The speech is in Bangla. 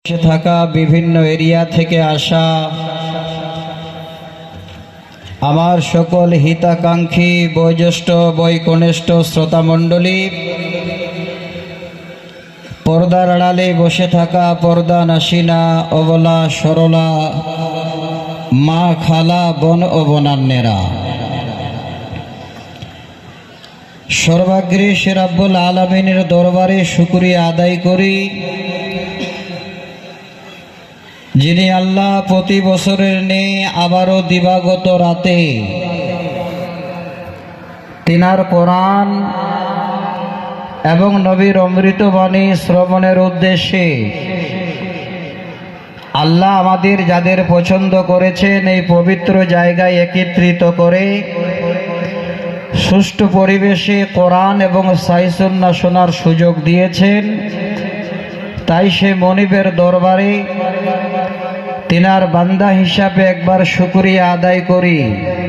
বসে থাকা বিভিন্ন এরিয়া থেকে আসা আমার সকল হিতাকাঙ্ক্ষী বয়োজ্যেষ্ঠ বৈকনিষ্ঠ শ্রোতামণ্ডলী, পর্দার আড়ালে বসে থাকা পর্দা নাসিনা অবলা সরলা মা খালা বোন ও বোনান্নেরা, সর্বাগ্রে সে রাব্বুল আলামিনের দরবারে শুকরিয়া আদায় করি, যিনি আল্লাহ প্রতি বছরের নেই আবারও দিবাগত রাতে তিনার কোরআন এবং নবীর অমৃতবাণী শ্রবণের উদ্দেশ্যে আল্লাহ আমাদের যাদের পছন্দ করেছেন এই পবিত্র জায়গায় একত্রিত করে সুষ্ঠু পরিবেশে কোরআন এবং সহিহ সুন্নাহ শোনার সুযোগ দিয়েছেন। তাই সে মনিবের দরবারে তিনার বান্দা হিসাবে একবার শুকরিয়া আদায় করি।